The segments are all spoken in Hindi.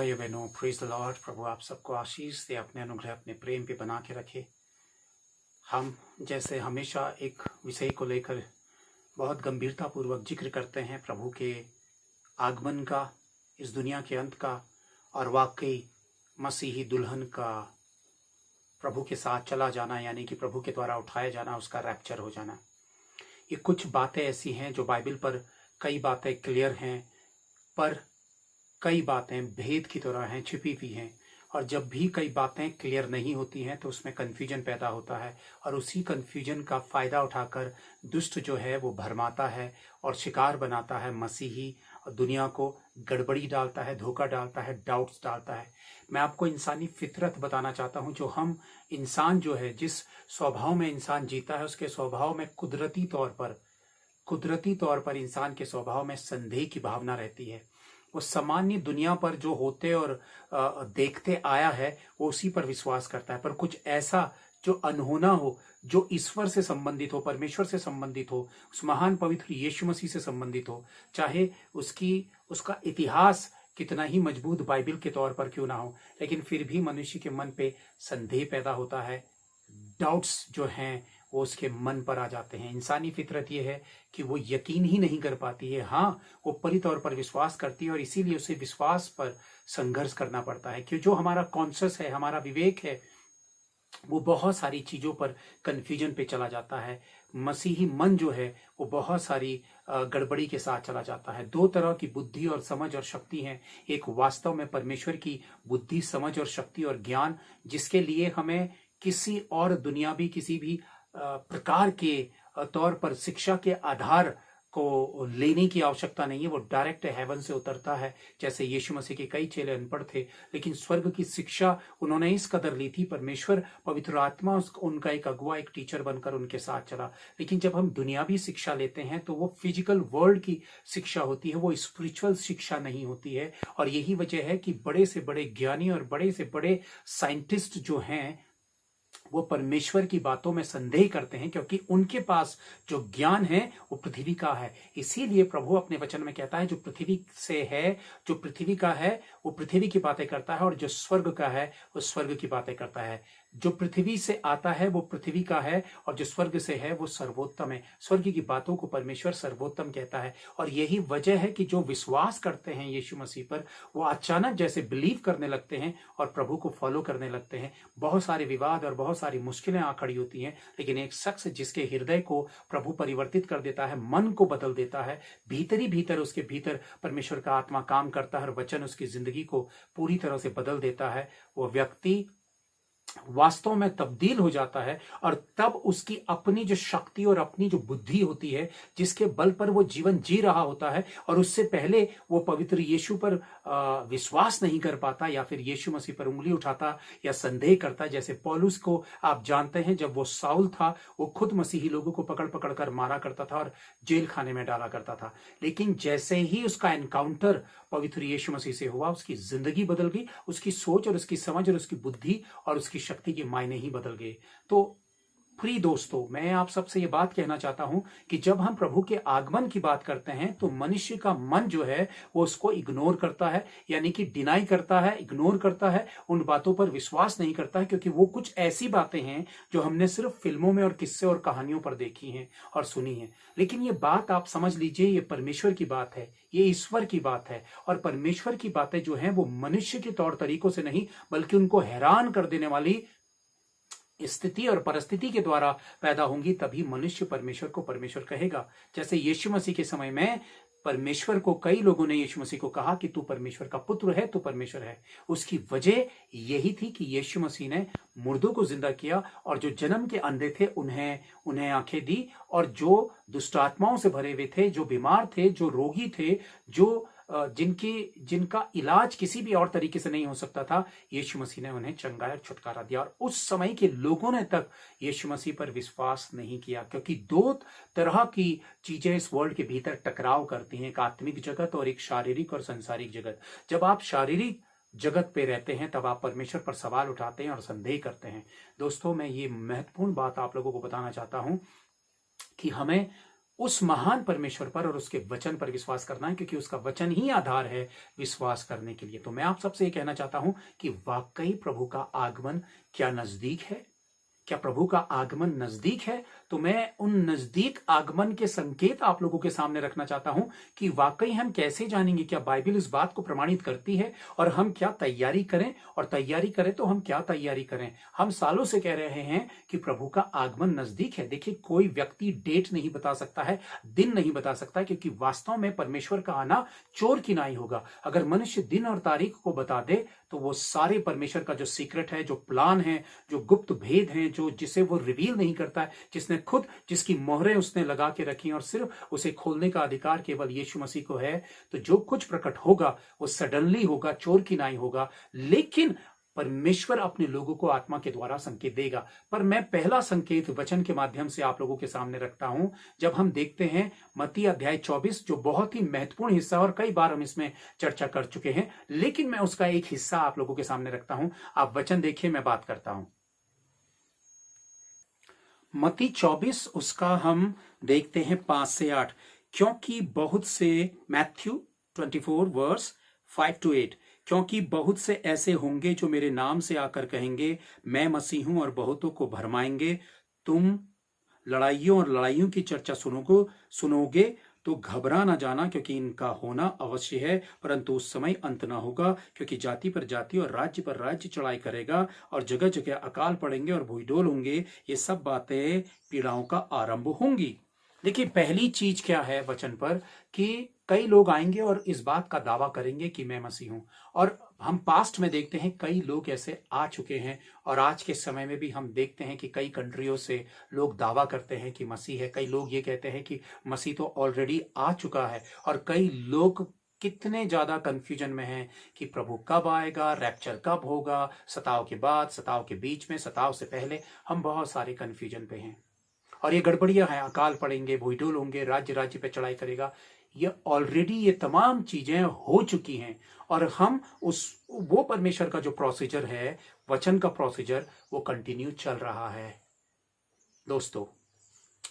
भाइयों बहनों, प्रेज द लॉर्ड। प्रभु आप सबको आशीष दे, अपने अनुग्रह अपने प्रेम पे बना के रखे। हम जैसे हमेशा एक विषय को लेकर बहुत गंभीरता पूर्वक जिक्र करते हैं, प्रभु के आगमन का, इस दुनिया के अंत का, और वाकई मसीही दुल्हन का प्रभु के साथ चला जाना, यानी कि प्रभु के द्वारा उठाया जाना, उसका रैप्चर हो जाना। ये कुछ बातें ऐसी हैं जो बाइबल पर कई बातें क्लियर हैं, पर कई बातें भेद की तरह हैं, छिपी हुई हैं। और जब भी कई बातें क्लियर नहीं होती हैं तो उसमें कन्फ्यूजन पैदा होता है, और उसी कन्फ्यूजन का फायदा उठाकर दुष्ट जो है वो भरमाता है और शिकार बनाता है मसीही दुनिया को, गड़बड़ी डालता है, धोखा डालता है, डाउट्स डालता है। मैं आपको इंसानी फितरत बताना चाहता हूं। जो हम इंसान जो है, जिस स्वभाव में इंसान जीता है, उसके स्वभाव में कुदरती तौर पर इंसान के स्वभाव में संदेह की भावना रहती है। वो सामान्य दुनिया पर जो होते और देखते आया है वो उसी पर विश्वास करता है, पर कुछ ऐसा जो अनहोना हो, जो ईश्वर से संबंधित हो, परमेश्वर से संबंधित हो, उस महान पवित्र यीशु मसीह से संबंधित हो, चाहे उसका इतिहास कितना ही मजबूत बाइबल के तौर पर क्यों ना हो, लेकिन फिर भी मनुष्य के मन पे संदेह पैदा होता है। डाउट्स जो हैं वो उसके मन पर आ जाते हैं। इंसानी फितरत ये है कि वो यकीन ही नहीं कर पाती है। हाँ, वो परी तौर पर विश्वास करती है, और इसीलिए उसे विश्वास पर संघर्ष करना पड़ता है, कि जो हमारा कॉन्शियस है, हमारा विवेक है, वो बहुत सारी चीजों पर कंफ्यूजन पे चला जाता है। मसीही मन जो है वो बहुत सारी गड़बड़ी के साथ चला जाता है। दो तरह की बुद्धि और समझ और शक्ति है। एक वास्तव में परमेश्वर की बुद्धि, समझ और शक्ति और ज्ञान, जिसके लिए हमें किसी और दुनियावी किसी भी प्रकार के तौर पर शिक्षा के आधार को लेने की आवश्यकता नहीं है। वो डायरेक्ट हेवन से उतरता है। जैसे यीशु मसीह के कई चेले अनपढ़ थे, लेकिन स्वर्ग की शिक्षा उन्होंने इस कदर ली थी, परमेश्वर पवित्र आत्मा उनका एक अगुआ, एक टीचर बनकर उनके साथ चला। लेकिन जब हम दुनियावी शिक्षा लेते हैं तो वो फिजिकल वर्ल्ड की शिक्षा होती है, वो स्पिरिचुअल शिक्षा नहीं होती है। और यही वजह है कि बड़े से बड़े ज्ञानी और बड़े से बड़े साइंटिस्ट जो हैं वो परमेश्वर की बातों में संदेह करते हैं, क्योंकि उनके पास जो ज्ञान है वो पृथ्वी का है। इसीलिए प्रभु अपने वचन में कहता है, जो पृथ्वी से है, जो पृथ्वी का है वो पृथ्वी की बातें करता है, और जो स्वर्ग का है वो स्वर्ग की बातें करता है। जो पृथ्वी से आता है वो पृथ्वी का है, और जो स्वर्ग से है वो सर्वोत्तम है। स्वर्ग की बातों को परमेश्वर सर्वोत्तम कहता है। और यही वजह है कि जो विश्वास करते हैं यीशु मसीह पर, वो अचानक जैसे बिलीव करने लगते हैं और प्रभु को फॉलो करने लगते हैं। बहुत सारे विवाद और बहुत सारी मुश्किलें आ खड़ी होती हैं, लेकिन एक शख्स जिसके हृदय को प्रभु परिवर्तित कर देता है, मन को बदल देता है, भीतर ही भीतर उसके भीतर परमेश्वर का आत्मा काम करता है और वचन उसकी जिंदगी को पूरी तरह से बदल देता है, वो व्यक्ति वास्तव में तब्दील हो जाता है। और तब उसकी अपनी जो शक्ति और अपनी जो बुद्धि होती है, जिसके बल पर वो जीवन जी रहा होता है, और उससे पहले वो पवित्र यीशु पर विश्वास नहीं कर पाता, या फिर यीशु मसीह पर उंगली उठाता या संदेह करता। जैसे पौलुस को आप जानते हैं, जब वो साउल था, वो खुद मसीही लोगों को पकड़ पकड़ कर मारा करता था और जेल खाने में डाला करता था। लेकिन जैसे ही उसका एनकाउंटर पवित्र यीशु मसीह से हुआ, उसकी जिंदगी बदल गई, उसकी सोच और उसकी समझ और उसकी बुद्धि और उसकी शक्ति के मायने ही बदल गए। तो प्रिय दोस्तों, मैं आप सबसे ये बात कहना चाहता हूं कि जब हम प्रभु के आगमन की बात करते हैं तो मनुष्य का मन जो है वो उसको इग्नोर करता है, यानी कि डिनाई करता है, इग्नोर करता है, उन बातों पर विश्वास नहीं करता है, क्योंकि वो कुछ ऐसी बातें हैं जो हमने सिर्फ फिल्मों में और किस्से और कहानियों पर देखी हैं और सुनी है। लेकिन ये बात आप समझ लीजिए, ये परमेश्वर की बात है, ये ईश्वर की बात है। और परमेश्वर की बातें जो हैं वो मनुष्य के तौर तरीकों से नहीं, बल्कि उनको हैरान कर देने वाली स्थिति और परिस्थिति के द्वारा पैदा होंगी। तभी मनुष्य परमेश्वर को परमेश्वर कहेगा। जैसे यीशु मसीह के समय में परमेश्वर को कई लोगों ने यीशु मसीह को कहा कि तू परमेश्वर का पुत्र है, तू परमेश्वर है। उसकी वजह यही थी कि यीशु मसीह ने मुर्दों को जिंदा किया, और जो जन्म के अंधे थे उन्हें आंखें दी, और जो दुष्ट आत्माओं से भरे हुए थे, जो बीमार थे, जो रोगी थे, जो जिनका इलाज किसी भी और तरीके से नहीं हो सकता था, यीशु मसीह ने उन्हें चंगाया, छुटकारा दिया। और उस समय के लोगों ने तक यीशु मसीह पर विश्वास नहीं किया, क्योंकि दो तरह की चीजें इस वर्ल्ड के भीतर टकराव करती हैं, एक आत्मिक जगत और एक शारीरिक और सांसारिक जगत। जब आप शारीरिक जगत पे रहते हैं तब आप परमेश्वर पर सवाल उठाते हैं और संदेह करते हैं। दोस्तों, मैं ये महत्वपूर्ण बात आप लोगों को बताना चाहता हूं कि हमें उस महान परमेश्वर पर और उसके वचन पर विश्वास करना है, क्योंकि उसका वचन ही आधार है विश्वास करने के लिए। तो मैं आप सबसे ये कहना चाहता हूं कि वाकई प्रभु का आगमन क्या नजदीक है? क्या प्रभु का आगमन नजदीक है? तो मैं उन नजदीक आगमन के संकेत आप लोगों के सामने रखना चाहता हूं कि वाकई हम कैसे जानेंगे, क्या बाइबल इस बात को प्रमाणित करती है, और हम क्या तैयारी करें, और तैयारी करें तो हम क्या तैयारी करें। हम सालों से कह रहे हैं कि प्रभु का आगमन नजदीक है। देखिए, कोई व्यक्ति डेट नहीं बता सकता है, दिन नहीं बता सकता, क्योंकि वास्तव में परमेश्वर का आना चोर की नाई होगा। अगर मनुष्य दिन और तारीख को बता दे तो वो सारे परमेश्वर का जो सीक्रेट है, जो प्लान है, जो गुप्त भेद हैं, जो जिसे वो रिवील नहीं करता है, जिसकी मोहरें उसने लगा के रखी और सिर्फ उसे खोलने का अधिकार केवल यीशु मसीह को है, तो जो कुछ प्रकट होगा वो सडनली होगा, चोर की नाई होगा। लेकिन परमेश्वर अपने लोगों को आत्मा के द्वारा संकेत देगा। पर मैं पहला संकेत वचन के माध्यम से आप लोगों के सामने रखता हूं। जब हम देखते हैं मत्ती अध्याय 24, जो बहुत ही महत्वपूर्ण हिस्सा, और कई बार हम इसमें चर्चा कर चुके हैं, लेकिन मैं उसका एक हिस्सा आप लोगों के सामने रखता हूं। आप वचन देखिए, मैं बात करता हूं। मत्ती 24, उसका हम देखते हैं 5 से 8। क्योंकि बहुत से, मैथ्यू 24 वर्स 5 to 8, क्योंकि बहुत से ऐसे होंगे जो मेरे नाम से आकर कहेंगे मैं मसीह हूं, और बहुतों को भरमाएंगे। तुम लड़ाइयों और लड़ाइयों की चर्चा सुनोगे तो घबरा ना जाना, क्योंकि इनका होना अवश्य है, परंतु उस समय अंत ना होगा। क्योंकि जाति पर जाति और राज्य पर राज्य चढ़ाई करेगा, और जगह जगह अकाल पड़ेंगे और भूईडोल होंगे। ये सब बातें पीड़ाओं का आरंभ होंगी। देखिए, पहली चीज क्या है वचन पर, कि कई लोग आएंगे और इस बात का दावा करेंगे कि मैं मसीह हूं। और हम पास्ट में देखते हैं कई लोग ऐसे आ चुके हैं, और आज के समय में भी हम देखते हैं कि कई कंट्रियों से लोग दावा करते हैं कि मसीह है। कई लोग ये कहते हैं कि मसीह तो ऑलरेडी आ चुका है, और कई लोग कितने ज्यादा कंफ्यूजन में हैं कि प्रभु कब आएगा, रैप्चर कब होगा, सताव के बाद, सताव के बीच में, सताव से पहले। हम बहुत सारे कंफ्यूजन पे हैं, और ये गड़बड़ियां हैं। अकाल पड़ेंगे, भूईडोल होंगे, राज्य राज्य पे चढ़ाई करेगा। ये ऑलरेडी ये तमाम चीजें हो चुकी हैं, और हम वो परमेश्वर का जो प्रोसीजर है, वचन का प्रोसीजर, वो कंटिन्यू चल रहा है दोस्तों।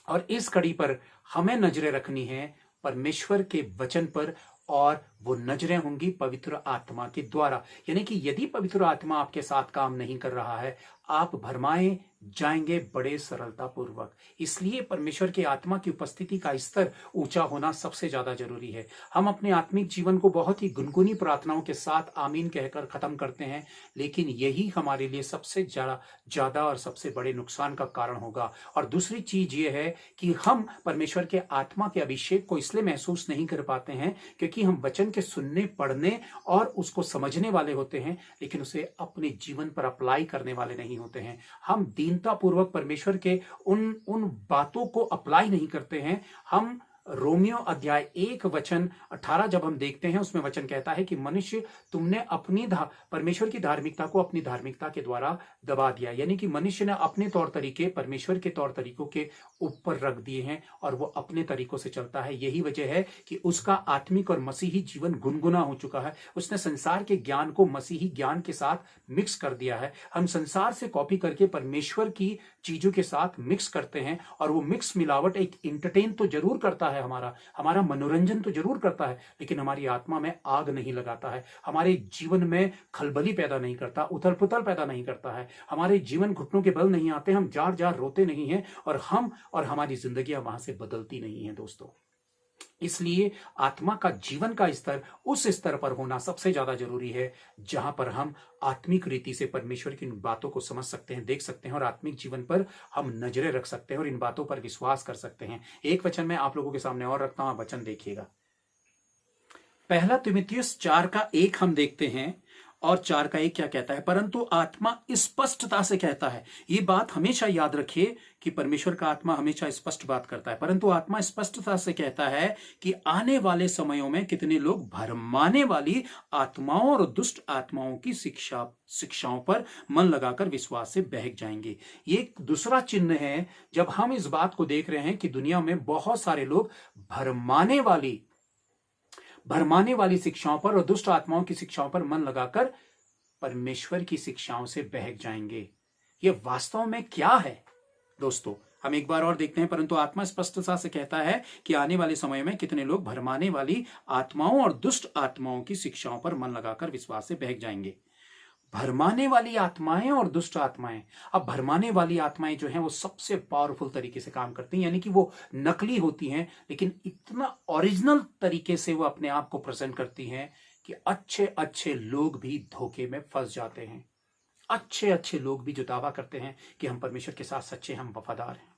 और इस कड़ी पर हमें नजरें रखनी है परमेश्वर के वचन पर, और वो नजरें होंगी पवित्र आत्मा के द्वारा। यानी कि यदि पवित्र आत्मा आपके साथ काम नहीं कर रहा है, आप भरमाए जाएंगे बड़े सरलता पूर्वक। इसलिए परमेश्वर की आत्मा की उपस्थिति का स्तर ऊंचा होना सबसे ज्यादा जरूरी है। हम अपने आत्मिक जीवन को बहुत ही गुनगुनी प्रार्थनाओं के साथ आमीन कहकर खत्म करते हैं, लेकिन यही हमारे लिए सबसे ज्यादा और सबसे बड़े नुकसान का कारण होगा। और दूसरी चीज ये है कि हम परमेश्वर के आत्मा के अभिषेक को इसलिए महसूस नहीं कर पाते हैं क्योंकि हम वचन के सुनने, पढ़ने और उसको समझने वाले होते हैं, लेकिन उसे अपने जीवन पर अप्लाई करने वाले नहीं होते हैं। हम दीनता पूर्वक परमेश्वर के उन बातों को अप्लाई नहीं करते हैं। हम रोमियो अध्याय 1 वचन 18 जब हम देखते हैं, उसमें वचन कहता है कि मनुष्य, तुमने परमेश्वर की धार्मिकता को अपनी धार्मिकता के द्वारा दबा दिया। यानी कि मनुष्य ने अपने तौर तरीके परमेश्वर के तौर तरीकों के ऊपर रख दिए हैं, और वो अपने तरीकों से चलता है। यही वजह है कि उसका आत्मिक और मसीही जीवन गुनगुना हो चुका है। उसने संसार के ज्ञान को मसीही ज्ञान के साथ मिक्स कर दिया है। हम संसार से कॉपी करके परमेश्वर की चीजों के साथ मिक्स करते हैं, और वो मिक्स मिलावट एक इंटरटेन तो जरूर करता है, हमारा मनोरंजन तो जरूर करता है, लेकिन हमारी आत्मा में आग नहीं लगाता है, हमारे जीवन में खलबली पैदा नहीं करता, उथल पुथल पैदा नहीं करता है, हमारे जीवन घुटनों के बल नहीं आते, हम जार जार रोते नहीं हैं, और हमारी जिंदगियां वहां से बदलती नहीं है दोस्तों। इसलिए आत्मा का जीवन का स्तर उस स्तर पर होना सबसे ज्यादा जरूरी है, जहां पर हम आत्मिक रीति से परमेश्वर की इन बातों को समझ सकते हैं, देख सकते हैं, और आत्मिक जीवन पर हम नजरें रख सकते हैं और इन बातों पर विश्वास कर सकते हैं। एक वचन मैं आप लोगों के सामने और रखता हूं, वचन देखिएगा। 1 तीमुथियुस 4:1 हम देखते हैं, और 4:1 क्या कहता है? परंतु आत्मा स्पष्टता से कहता है। ये बात हमेशा याद रखिए कि परमेश्वर का आत्मा हमेशा स्पष्ट बात करता है। परंतु आत्मा स्पष्टता से कहता है कि आने वाले समयों में कितने लोग भरमाने वाली आत्माओं और दुष्ट आत्माओं की शिक्षाओं पर मन लगाकर विश्वास से बहक जाएंगे। ये एक दूसरा चिन्ह है जब हम इस बात को देख रहे हैं कि दुनिया में बहुत सारे लोग भरमाने वाली शिक्षाओं पर और दुष्ट आत्माओं की शिक्षाओं पर मन लगाकर परमेश्वर की शिक्षाओं से बहक जाएंगे। यह वास्तव में क्या है दोस्तों? हम एक बार और देखते हैं, परंतु आत्मा स्पष्टता से कहता है कि आने वाले समय में कितने लोग भरमाने वाली आत्माओं और दुष्ट आत्माओं की शिक्षाओं पर मन लगाकर विश्वास से बहक जाएंगे। भरमाने वाली आत्माएं और दुष्ट आत्माएं। अब भरमाने वाली आत्माएं जो हैं वो सबसे पावरफुल तरीके से काम करती हैं, यानी कि वो नकली होती हैं लेकिन इतना ओरिजिनल तरीके से वो अपने आप को प्रेजेंट करती हैं कि अच्छे अच्छे लोग भी धोखे में फंस जाते हैं। अच्छे अच्छे लोग भी जो दावा करते हैं कि हम परमेश्वर के साथ सच्चे, हम वफादार हैं।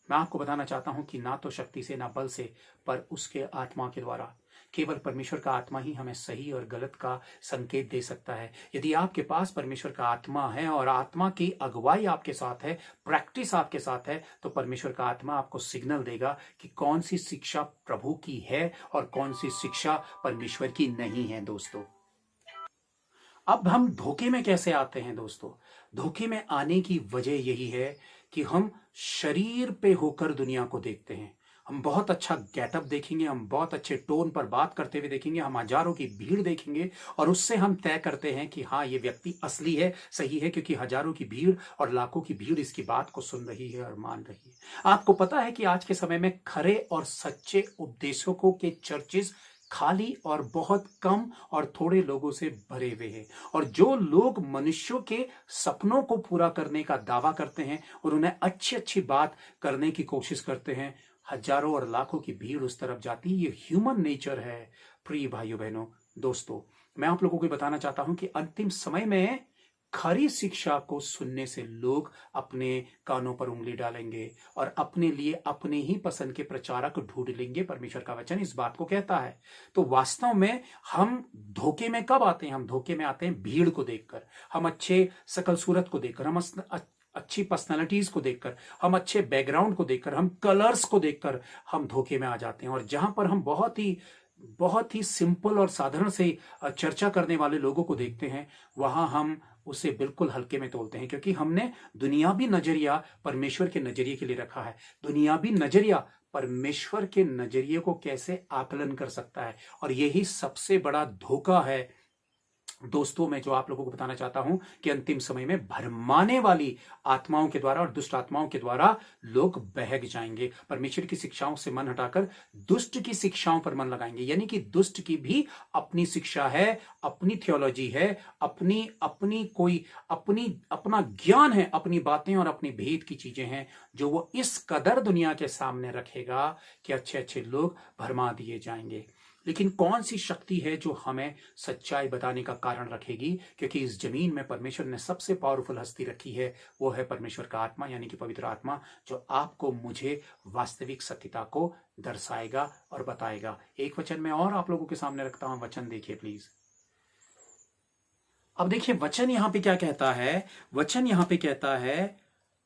मैं आपको बताना चाहता हूं कि ना तो शक्ति से, ना बल से, पर उसके आत्मा के द्वारा। केवल परमेश्वर का आत्मा ही हमें सही और गलत का संकेत दे सकता है। यदि आपके पास परमेश्वर का आत्मा है और आत्मा की अगुवाई आपके साथ है, प्रैक्टिस आपके साथ है, तो परमेश्वर का आत्मा आपको सिग्नल देगा कि कौन सी शिक्षा प्रभु की है और कौन सी शिक्षा परमेश्वर की नहीं है। दोस्तों, अब हम धोखे में कैसे आते हैं? दोस्तों, धोखे में आने की वजह यही है कि हम शरीर पे होकर दुनिया को देखते हैं। हम बहुत अच्छा गेटअप देखेंगे, हम बहुत अच्छे टोन पर बात करते हुए देखेंगे, हम हजारों की भीड़ देखेंगे और उससे हम तय करते हैं कि हाँ, ये व्यक्ति असली है, सही है, क्योंकि हजारों की भीड़ और लाखों की भीड़ इसकी बात को सुन रही है और मान रही है। आपको पता है कि आज के समय में खरे और सच्चे उपदेशकों के चर्चेस खाली और बहुत कम और थोड़े लोगों से भरे हुए हैं, और जो लोग मनुष्यों के सपनों को पूरा करने का दावा करते हैं और उन्हें अच्छी अच्छी बात करने की कोशिश करते हैं, हजारों और लाखों की भीड़ उस तरफ जाती है। ये ह्यूमन नेचर है। प्रिय भाइयों बहनों, दोस्तों, मैं आप लोगों को बताना चाहता हूं कि अंतिम समय में खरी शिक्षा को सुनने से लोग अपने कानों पर उंगली डालेंगे और अपने लिए अपने ही पसंद के प्रचारक ढूंढ लेंगे। परमेश्वर का वचन इस बात को कहता है। तो वास्तव में हम धोखे में कब आते हैं? हम धोखे में आते हैं भीड़ को देखकर, हम अच्छे शकल सूरत को देखकर, हम अच्छी पर्सनालिटीज को देखकर, हम अच्छे बैकग्राउंड को देखकर, हम कलर्स को देखकर हम धोखे में आ जाते हैं। और जहां पर हम बहुत ही सिंपल और साधारण से चर्चा करने वाले लोगों को देखते हैं, वहां हम उसे बिल्कुल हल्के में तोलते हैं, क्योंकि हमने दुनियावी नजरिया परमेश्वर के नजरिए के लिए रखा है। दुनियावी नजरिया परमेश्वर के नजरिए को कैसे आकलन कर सकता है, और यही सबसे बड़ा धोखा है। दोस्तों, मैं जो आप लोगों को बताना चाहता हूं कि अंतिम समय में भरमाने वाली आत्माओं के द्वारा और दुष्ट आत्माओं के द्वारा लोग बहक जाएंगे। परमेश्वर की शिक्षाओं से मन हटाकर दुष्ट की शिक्षाओं पर मन लगाएंगे, यानी कि दुष्ट की भी अपनी शिक्षा है, अपनी थियोलॉजी है, अपना ज्ञान है, अपनी बातें और अपनी भेद की चीजें हैं, जो वो इस कदर दुनिया के सामने रखेगा कि अच्छे अच्छे लोग भरमा दिए जाएंगे। लेकिन कौन सी शक्ति है जो हमें सच्चाई बताने का कारण रखेगी? क्योंकि इस जमीन में परमेश्वर ने सबसे पावरफुल हस्ती रखी है, वो है परमेश्वर का आत्मा, यानी कि पवित्र आत्मा, जो आपको मुझे वास्तविक सत्यता को दर्शाएगा और बताएगा। एक वचन में और आप लोगों के सामने रखता हूं, वचन देखिए प्लीज। अब देखिए वचन यहां पे क्या कहता है। वचन यहां पे कहता है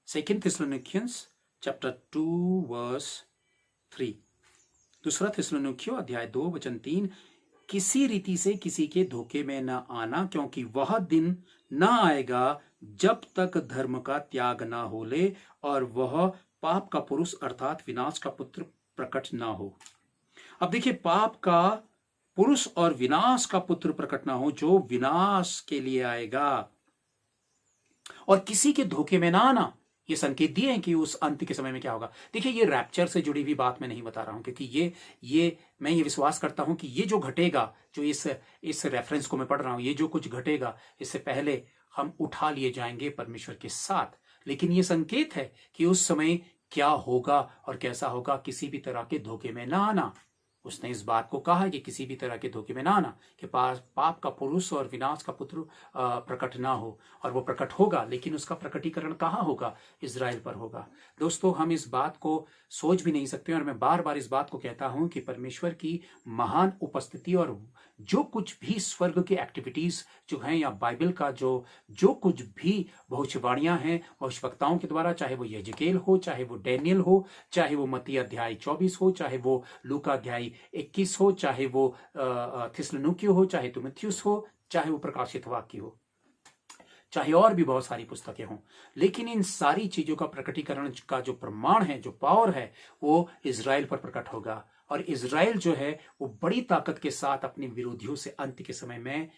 2 थिस्सलुनीकियंस चैप्टर 2 वर्स 3, दूसरा थिस्सलुनीकियों अध्याय 2 वचन 3, किसी रीति से किसी के धोखे में न आना, क्योंकि वह दिन न आएगा जब तक धर्म का त्याग न हो ले और वह पाप का पुरुष अर्थात विनाश का पुत्र प्रकट न हो। अब देखिए, पाप का पुरुष और विनाश का पुत्र प्रकट ना हो, जो विनाश के लिए आएगा। और किसी के धोखे में ना आना, ये संकेत दिए हैं कि उस अंत के समय में क्या होगा। देखिए, ये रैप्चर से जुड़ी हुई बात मैं नहीं बता रहा हूं, क्योंकि मैं ये विश्वास करता हूं कि ये जो घटेगा, जो इस रेफरेंस को मैं पढ़ रहा हूं, ये जो कुछ घटेगा, इससे पहले हम उठा लिए जाएंगे परमेश्वर के साथ। लेकिन ये संकेत है कि उस समय क्या होगा और कैसा होगा। किसी भी तरह के धोखे में ना आना। उसने इस बात को कहा कि किसी भी तरह के धोखे में ना आना, कि पाप का पुरुष और विनाश का पुत्र प्रकट ना हो। और वो प्रकट होगा, लेकिन उसका प्रकटीकरण कहाँ होगा? इजराइल पर होगा। दोस्तों, हम इस बात को सोच भी नहीं सकते, और मैं बार बार इस बात को कहता हूं कि परमेश्वर की महान उपस्थिति और जो कुछ भी स्वर्ग की एक्टिविटीज जो हैं, या बाइबल का जो कुछ भी भविष्यवाणियां हैं भविष्यवक्ताओं के द्वारा, चाहे वो यजेकेल हो, चाहे वो डैनियल हो, चाहे वो मत्ती अध्याय 24 हो, चाहे वो लूका अध्याय 21 हो, चाहे वो थिस्सलुनीकियों हो, चाहे तीमुथियुस हो, चाहे वो प्रकाशित वाक्य हो, चाहे और भी बहुत सारी पुस्तकें हों, लेकिन इन सारी चीजों का प्रकटीकरण का जो प्रमाण है, जो पावर है, वो इजराइल पर प्रकट होगा। और इजराइल जो है वो बड़ी ताकत के साथ अपने विरोधियों से अंत के समय में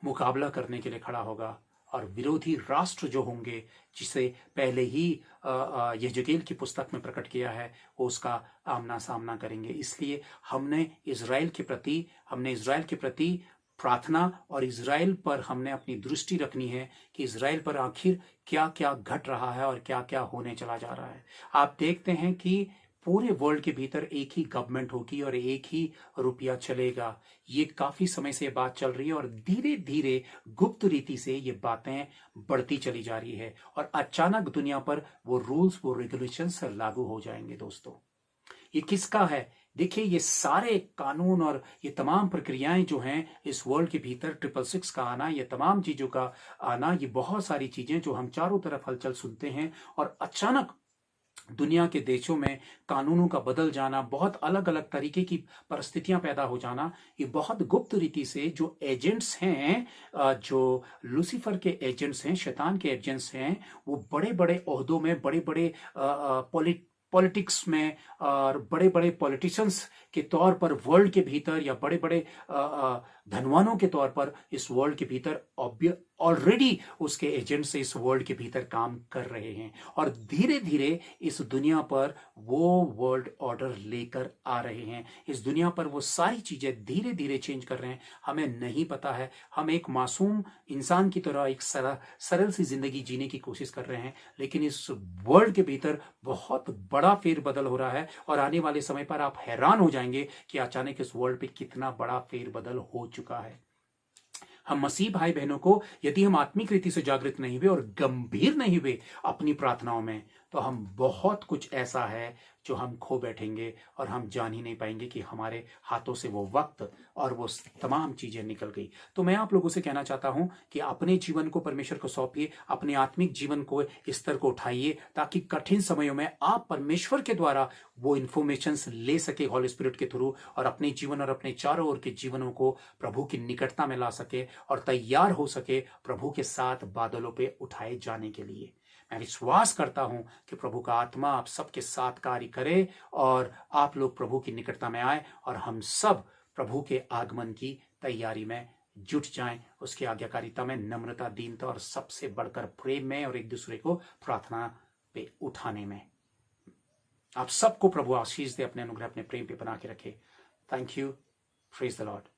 मुकाबला करने के लिए खड़ा होगा। और विरोधी राष्ट्र जो होंगे, जिसे पहले ही यहेजकेल की पुस्तक में प्रकट किया है, वो उसका आमना सामना करेंगे। इसलिए हमने इज़राइल के प्रति प्रार्थना और इज़राइल पर हमने अपनी दृष्टि रखनी है कि इज़राइल पर आखिर क्या क्या घट रहा है और क्या क्या होने चला जा रहा है। आप देखते हैं कि पूरे वर्ल्ड के भीतर एक ही गवर्नमेंट होगी और एक ही रुपया चलेगा। ये काफी समय से बात चल रही है और धीरे धीरे गुप्त रीति से ये बातें बढ़ती चली जा रही है और अचानक दुनिया पर वो रूल्स, वो रेगुलेशंस लागू हो जाएंगे। दोस्तों, ये किसका है? देखिए, ये सारे कानून और ये तमाम प्रक्रियाएं जो हैं इस वर्ल्ड के भीतर, 666 का आना, ये तमाम चीजों का आना, ये बहुत सारी चीजें जो हम चारों तरफ हलचल सुनते हैं और अचानक दुनिया के देशों में कानूनों का बदल जाना, बहुत अलग अलग तरीके की परिस्थितियां पैदा हो जाना, ये बहुत गुप्त रीति से जो एजेंट्स हैं, जो लूसीफर के एजेंट्स हैं, शैतान के एजेंट्स हैं, वो बड़े बड़े ओहदों में, बड़े बड़े पॉलिटिक्स में और बड़े बड़े पॉलिटिशियंस के तौर पर वर्ल्ड के भीतर, या बड़े बड़े धनवानों के तौर पर इस वर्ल्ड के भीतर ऑलरेडी उसके एजेंट्स इस वर्ल्ड के भीतर काम कर रहे हैं और धीरे धीरे इस दुनिया पर वो वर्ल्ड ऑर्डर लेकर आ रहे हैं। इस दुनिया पर वो सारी चीजें धीरे धीरे चेंज कर रहे हैं। हमें नहीं पता है, हम एक मासूम इंसान की तरह एक सरल सी जिंदगी जीने की कोशिश कर रहे हैं, लेकिन इस वर्ल्ड के भीतर बहुत बड़ा फेरबदल हो रहा है और आने वाले समय पर आप हैरान हो जाएंगे कि अचानक इस वर्ल्ड पे कितना बड़ा फेरबदल हो चुका है। हम मसीह भाई बहनों को, यदि हम आत्मिक रीति से जागृत नहीं हुए और गंभीर नहीं हुए अपनी प्रार्थनाओं में, तो हम बहुत कुछ ऐसा है जो हम खो बैठेंगे और हम जान ही नहीं पाएंगे कि हमारे हाथों से वो वक्त और वो तमाम चीजें निकल गई। तो मैं आप लोगों से कहना चाहता हूं कि अपने जीवन को परमेश्वर को सौंपिए, अपने आत्मिक जीवन को स्तर को उठाइए, ताकि कठिन समयों में आप परमेश्वर के द्वारा वो इंफॉर्मेशन ले सके हॉली स्पिरिट के थ्रू, और अपने जीवन और अपने चारों ओर के जीवनों को प्रभु की निकटता में ला सके और तैयार हो सके प्रभु के साथ बादलों पे उठाए जाने के लिए। मैं विश्वास करता हूं कि प्रभु का आत्मा आप सबके साथ कार्य करे और आप लोग प्रभु की निकटता में आए और हम सब प्रभु के आगमन की तैयारी में जुट जाएं, उसकी आज्ञाकारिता में, नम्रता, दीनता और सबसे बढ़कर प्रेम में और एक दूसरे को प्रार्थना पे उठाने में। आप सबको प्रभु आशीष दे, अपने अनुग्रह, अपने प्रेम पे बना के रखे। Thank you. Praise the Lord.